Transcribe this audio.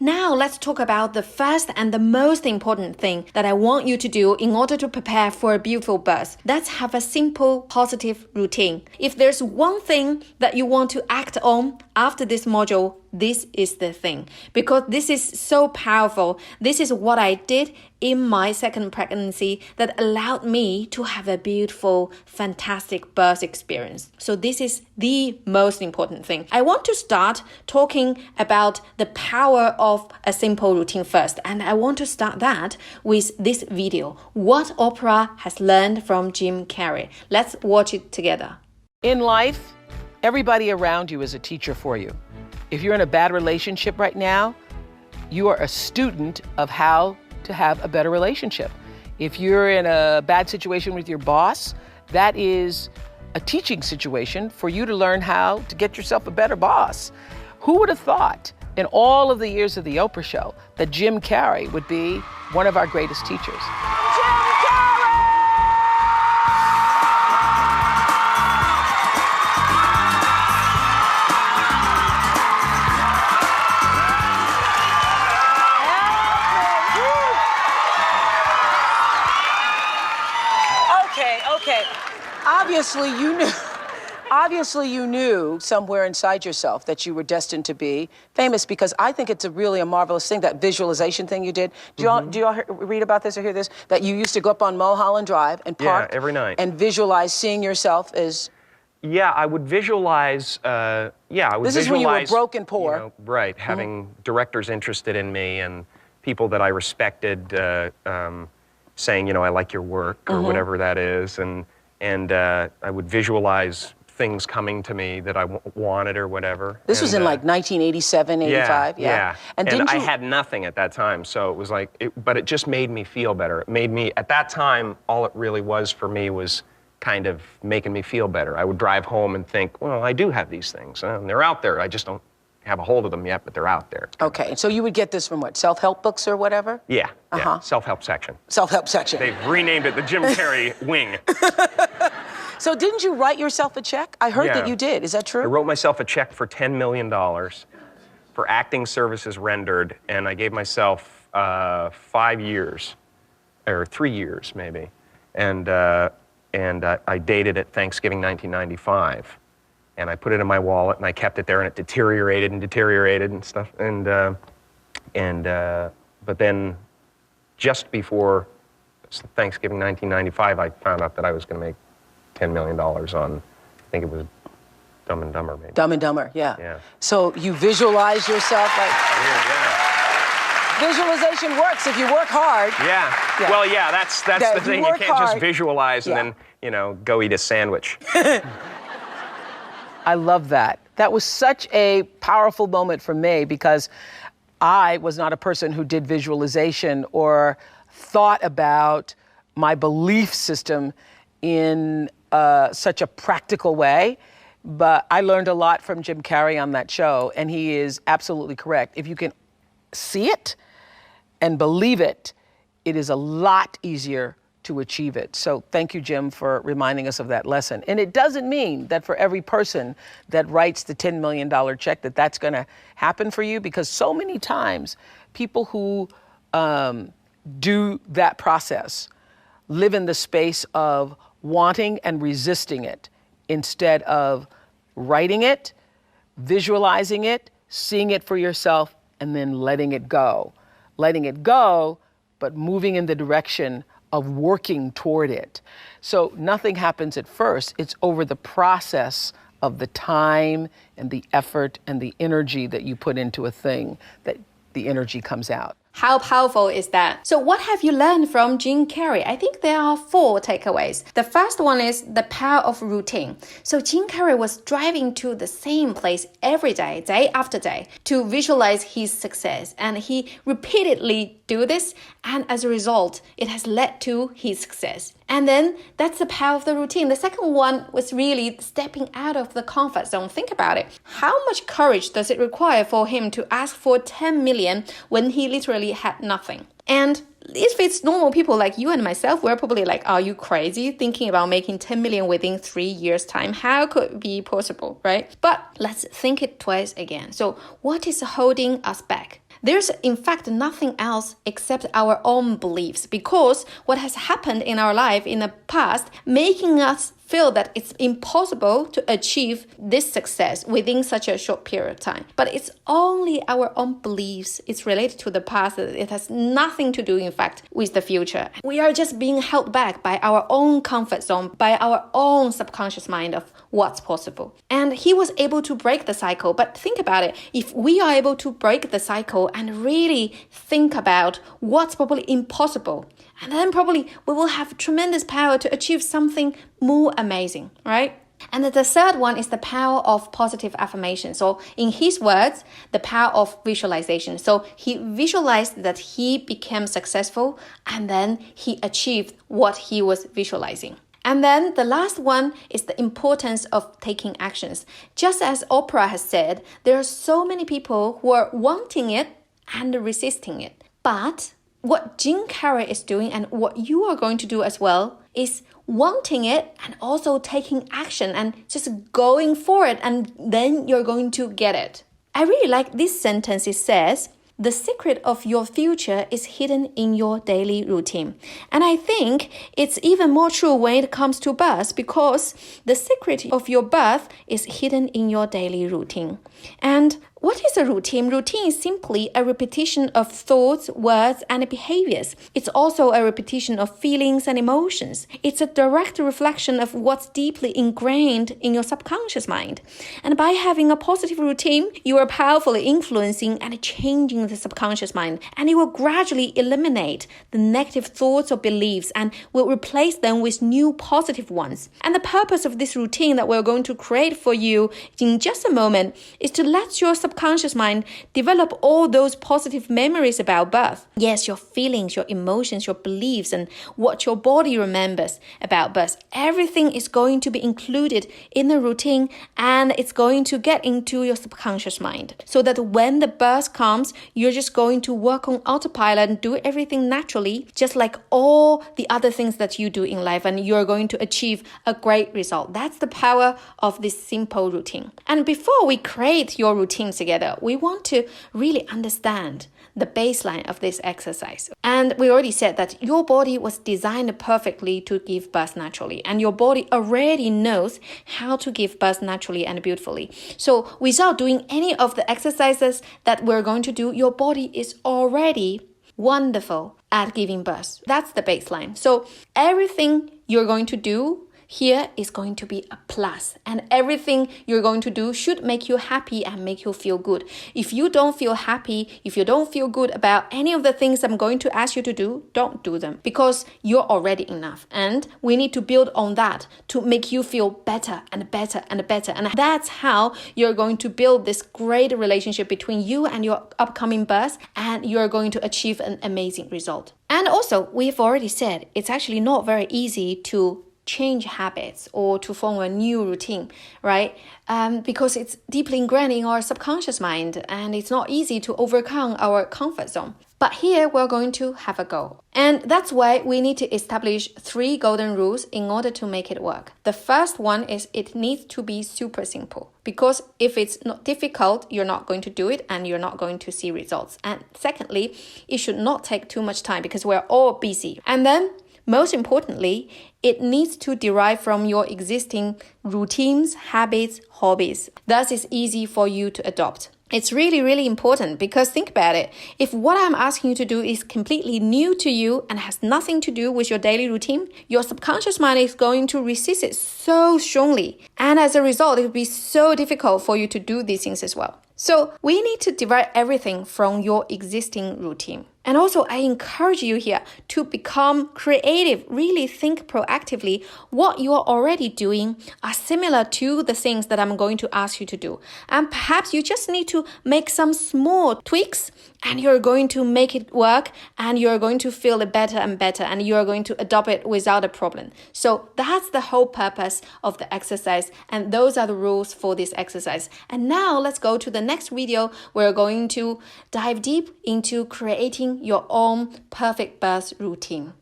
Now let's talk about the first and the most important thing that I want you to do in order to prepare for a beautiful birth. Let's have a simple, positive routine. If there's one thing that you want to act on after this module, this is the thing, because this is so powerful. This is what I did in my second pregnancy that allowed me to have a beautiful, fantastic birth experience. So this is the most important thing. I want to start talking about the power of a simple routine first, and I want to start that with this video, What Oprah Has Learned from Jim Carrey. Let's watch it together. In life, everybody around you is a teacher for you. If you're in a bad relationship right now, you are a student of how to have a better relationship. If you're in a bad situation with your boss, that is a teaching situation for you to learn how to get yourself a better boss. Who would have thought in all of the years of the Oprah Show that Jim Carrey would be one of our greatest teachers? Okay. Obviously you knew somewhere inside yourself that you were destined to be famous, because I think it's a marvelous thing, that visualization thing you did. Do y'all read about this or hear this? That you used to go up on Mulholland Drive and park every night and visualize seeing yourself as... Yeah, I would visualize, This is when you were broke and poor. Right, having directors interested in me and people that I respected saying, I like your work or whatever that is. And I would visualize things coming to me that I wanted or whatever. This was in like 1987, 85? Yeah. And I had nothing at that time, so it was like, but it just made me feel better. It made me, at that time, all it really was for me was kind of making me feel better. I would drive home and think, well, I do have these things, and they're out there. I just don't have a hold of them yet, but they're out there. Okay, so you would get this from what, self-help books or whatever? Yeah, self-help section. Self-help section. They've renamed it the Jim Carrey wing. So didn't you write yourself a check? I heard that you did. Is that true? I wrote myself a check for $10 million for acting services rendered, and I gave myself 5 years, or 3 years maybe, and I dated it Thanksgiving 1995. And I put it in my wallet, and I kept it there, and it deteriorated and stuff. But then, just before Thanksgiving 1995, I found out that I was going to make $10 million on, I think it was Dumb and Dumber, maybe. Dumb and Dumber, yeah. So you visualize yourself like... Visualization works if you work hard. Yeah. Well, that's the thing. You can't just visualize and then, go eat a sandwich. I love that. That was such a powerful moment for me, because I was not a person who did visualization or thought about my belief system in such a practical way. But I learned a lot from Jim Carrey on that show, and he is absolutely correct. If you can see it and believe it, it is a lot easier to achieve it. So thank you, Jim, for reminding us of that lesson. And it doesn't mean that for every person that writes the $10 million check that's going to happen for you, because so many times people who do that process live in the space of wanting and resisting it instead of writing it, visualizing it, seeing it for yourself, and then letting it go. Letting it go, but moving in the direction of working toward it. So nothing happens at first. It's over the process of the time and the effort and the energy that you put into a thing that the energy comes out. How powerful is that? So what have you learned from Jim Carrey? I think there are 4 takeaways. The first one is the power of routine. So Jim Carrey was driving to the same place every day, day after day, to visualize his success. And he repeatedly do this. And as a result, it has led to his success. And then that's the power of the routine. The second one was really stepping out of the comfort zone. Think about it. How much courage does it require for him to ask for 10 million when he literally had nothing? And if it's normal people like you and myself, we're probably like, are you crazy thinking about making 10 million within 3 years' time? How could it be possible, right? But let's think it twice again. So what is holding us back? There's in fact nothing else except our own beliefs, because what has happened in our life in the past making us feel that it's impossible to achieve this success within such a short period of time. But it's only our own beliefs. It's related to the past. It has nothing to do, in fact, with the future. We are just being held back by our own comfort zone, by our own subconscious mind of what's possible. And he was able to break the cycle. But think about it. If we are able to break the cycle and really think about what's probably impossible, and then probably we will have tremendous power to achieve something more amazing, right? And the third one is the power of positive affirmation. So in his words, the power of visualization. So he visualized that he became successful and then he achieved what he was visualizing. And then the last one is the importance of taking actions. Just as Oprah has said, there are so many people who are wanting it and resisting it. But what Jim Carrey is doing and what you are going to do as well is wanting it and also taking action and just going for it, and then you're going to get it. I really like this sentence. It says, the secret of your future is hidden in your daily routine. And I think it's even more true when it comes to birth, because the secret of your birth is hidden in your daily routine. And what is a routine? Routine is simply a repetition of thoughts, words, and behaviors. It's also a repetition of feelings and emotions. It's a direct reflection of what's deeply ingrained in your subconscious mind. And by having a positive routine, you are powerfully influencing and changing the subconscious mind, and it will gradually eliminate the negative thoughts or beliefs and will replace them with new positive ones. And the purpose of this routine that we're going to create for you in just a moment is to let your subconscious mind develop all those positive memories about birth. Yes, your feelings, your emotions, your beliefs, and what your body remembers about birth. Everything is going to be included in the routine, and it's going to get into your subconscious mind, so that when the birth comes, you're just going to work on autopilot and do everything naturally, just like all the other things that you do in life, and you're going to achieve a great result. That's the power of this simple routine. And before we create your routine together, we want to really understand the baseline of this exercise. And we already said that your body was designed perfectly to give birth naturally, and your body already knows how to give birth naturally and beautifully. So without doing any of the exercises that we're going to do, your body is already wonderful at giving birth. That's the baseline. So everything you're going to do here is going to be a plus, and everything you're going to do should make you happy and make you feel good. If you don't feel happy, if you don't feel good about any of the things I'm going to ask you to do, don't do them, because you're already enough. And we need to build on that to make you feel better and better and better. And that's how you're going to build this great relationship between you and your upcoming birth, and you're going to achieve an amazing result. And also, we've already said it's actually not very easy to change habits or to form a new routine, right? Because it's deeply ingrained in our subconscious mind, and it's not easy to overcome our comfort zone. But here we're going to have a go. And that's why we need to establish 3 golden rules in order to make it work. The first one is it needs to be super simple, because if it's not difficult, you're not going to do it and you're not going to see results. And secondly, it should not take too much time because we're all busy. And then most importantly, it needs to derive from your existing routines, habits, hobbies. Thus, it's easy for you to adopt. It's really, really important, because think about it. If what I'm asking you to do is completely new to you and has nothing to do with your daily routine, your subconscious mind is going to resist it so strongly. And as a result, it will be so difficult for you to do these things as well. So we need to derive everything from your existing routine. And also, I encourage you here to become creative, really think proactively. What you are already doing are similar to the things that I'm going to ask you to do. And perhaps you just need to make some small tweaks, and you're going to make it work, and you're going to feel it better and better, and you're going to adopt it without a problem. So that's the whole purpose of the exercise, and those are the rules for this exercise. And now let's go to the next video. We're going to dive deep into creating your own perfect birth routine.